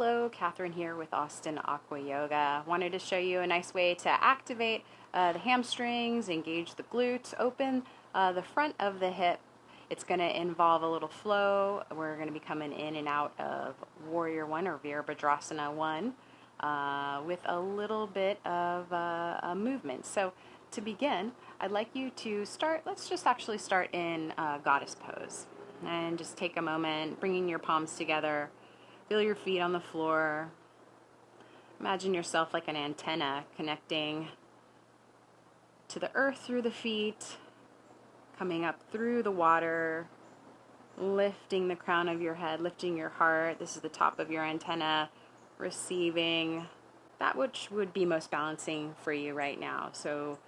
Hello, Catherine here with Austin Aqua Yoga. Wanted to show you a nice way to activate the hamstrings, engage the glutes, open the front of the hip. It's going to involve a little flow. We're going to be coming in and out of Warrior 1 or Virabhadrasana 1 with a little bit of a movement. So to begin, I'd like you to start, let's just actually start in Goddess pose. And just take a moment, bringing your palms together. Feel your feet on the floor. Imagine yourself like an antenna connecting to the earth through the feet, coming up through the water, lifting the crown of your head, lifting your heart. This is the top of your antenna, receiving that which would be most balancing for you right now. So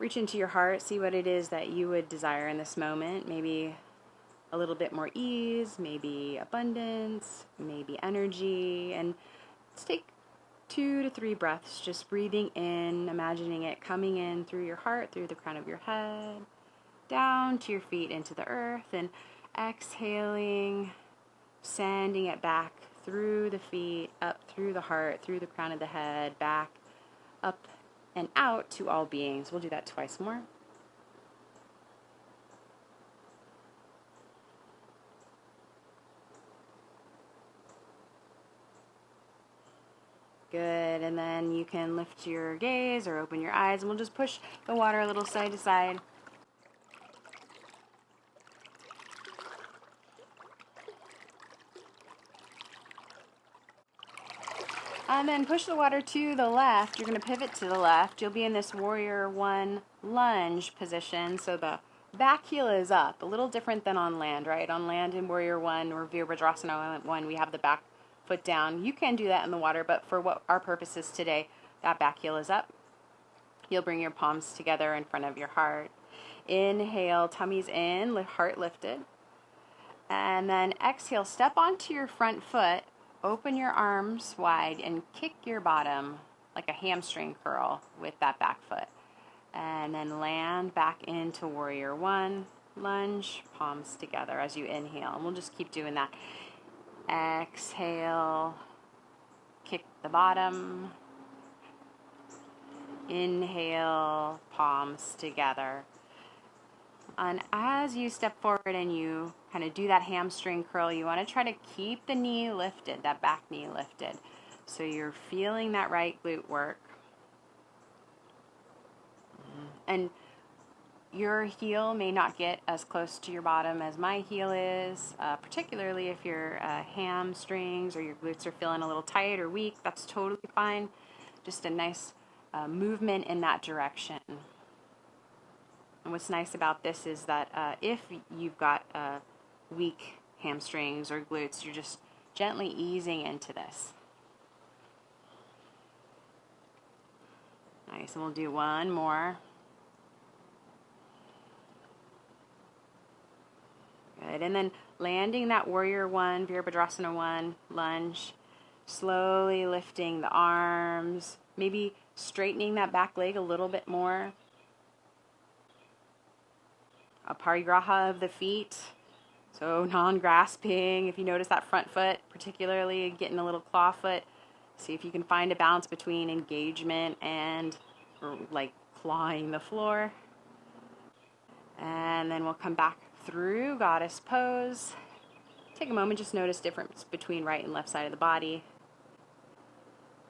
reach into your heart, see what it is that you would desire in this moment. Maybe a little bit more ease, maybe abundance, maybe energy, and let's take 2 to 3 breaths, just breathing in, imagining it coming in through your heart, through the crown of your head, down to your feet into the earth, and exhaling, sending it back through the feet, up through the heart, through the crown of the head, back, up and out to all beings. We'll do that twice more. Good, and then you can lift your gaze or open your eyes, and we'll just push the water a little side to side. And then push the water to the left. You're going to pivot to the left. You'll be in this Warrior 1 lunge position, so the back heel is up. A little different than on land, right? On land in Warrior 1 or Virabhadrasana 1, we have the back foot down. You can do that in the water, but for what our purpose is today, that back heel is up. You'll bring your palms together in front of your heart. Inhale, tummy's in, heart lifted. And then exhale, step onto your front foot, open your arms wide, and kick your bottom like a hamstring curl with that back foot. And then land back into Warrior 1, lunge, palms together as you inhale. And we'll just keep doing that. Exhale, kick the bottom. Inhale, palms together. And as you step forward and you kind of do that hamstring curl, you want to try to keep the knee lifted, that back knee lifted. So you're feeling that right glute work. And your heel may not get as close to your bottom as my heel is, particularly if your hamstrings or your glutes are feeling a little tight or weak. That's totally fine. Just a nice movement in that direction. And what's nice about this is that if you've got weak hamstrings or glutes, you're just gently easing into this. Nice, and we'll do one more. Good, and then landing that Warrior 1, Virabhadrasana 1, lunge, slowly lifting the arms, maybe straightening that back leg a little bit more. A parigraha of the feet, so non-grasping. If you notice that front foot, particularly getting a little claw foot, see if you can find a balance between engagement and like clawing the floor. And then we'll come back through Goddess pose. Take a moment, just notice difference between right and left side of the body.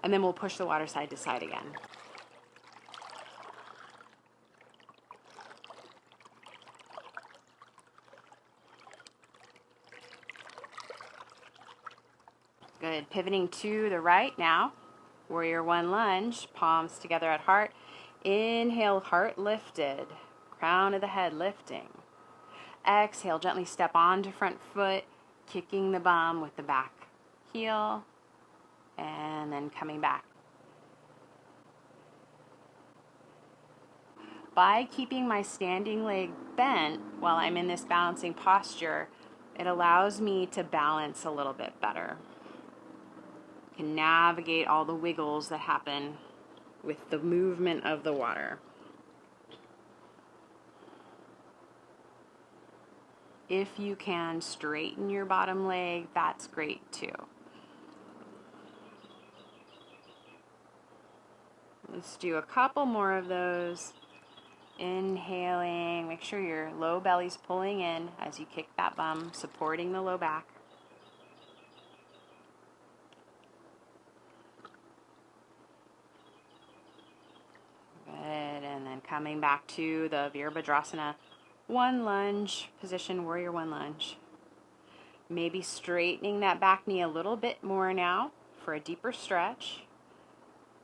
And then we'll push the water side to side again. Good, pivoting to the right now. Warrior 1 lunge, palms together at heart. Inhale, heart lifted, crown of the head lifting. Exhale, gently step onto front foot, kicking the bum with the back heel, and then coming back. By keeping my standing leg bent while I'm in this balancing posture, it allows me to balance a little bit better. I can navigate all the wiggles that happen with the movement of the water. If you can straighten your bottom leg, that's great too. Let's do a couple more of those. Inhaling, make sure your low belly's pulling in as you kick that bum, supporting the low back. Good, and then coming back to the Virabhadrasana one lunge position, warrior one lunge. Maybe straightening that back knee a little bit more now for a deeper stretch.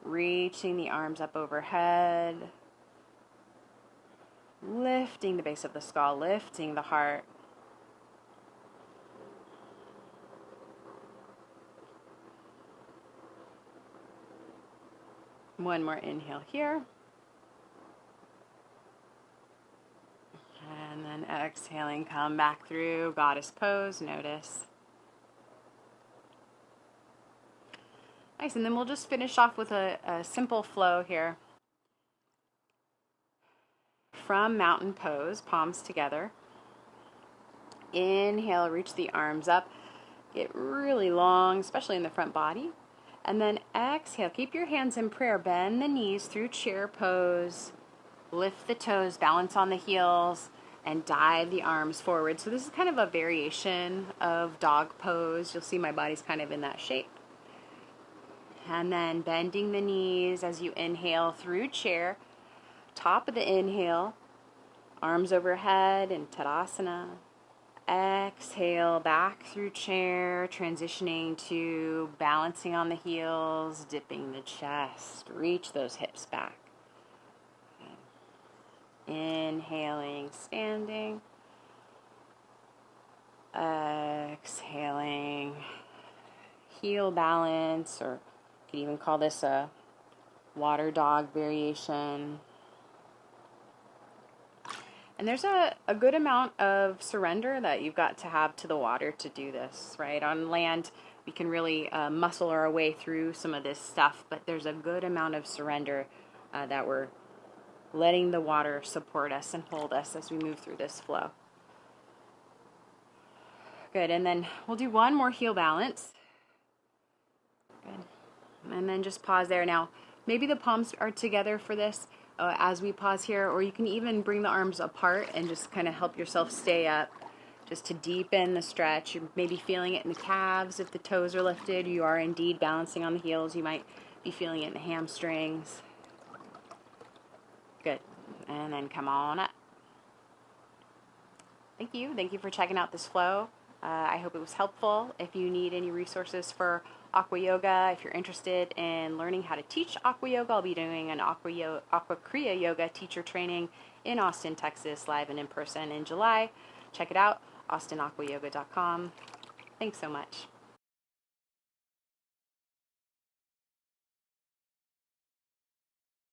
Reaching the arms up overhead. Lifting the base of the skull, lifting the heart. One more inhale here. And then exhaling, come back through goddess pose, notice. Nice, and then we'll just finish off with a simple flow here. From mountain pose, palms together. Inhale, reach the arms up. Get really long, especially in the front body. And then exhale, keep your hands in prayer. Bend the knees through chair pose. Lift the toes, balance on the heels, and dive the arms forward. So this is kind of a variation of dog pose. You'll see my body's kind of in that shape. And then bending the knees as you inhale through chair. Top of the inhale, arms overhead in Tadasana. Exhale, back through chair, transitioning to balancing on the heels, dipping the chest. Reach those hips back. Inhaling, standing. Exhaling, heel balance, or you could even call this a water dog variation. And there's a good amount of surrender that you've got to have to the water to do this, right? On land, we can really muscle our way through some of this stuff, but there's a good amount of surrender that we're letting the water support us and hold us as we move through this flow. Good, and then we'll do one more heel balance. Good. And then just pause there. Now, maybe the palms are together for this as we pause here, or you can even bring the arms apart and just kind of help yourself stay up just to deepen the stretch. You're maybe feeling it in the calves if the toes are lifted. You are indeed balancing on the heels. You might be feeling it in the hamstrings. Good. And then come on up. Thank you. Thank you for checking out this flow. I hope it was helpful. If you need any resources for Aqua Yoga, if you're interested in learning how to teach Aqua Yoga, I'll be doing an Aqua Kriya Yoga teacher training in Austin, Texas, live and in person in July. Check it out, austinaquayoga.com. Thanks so much.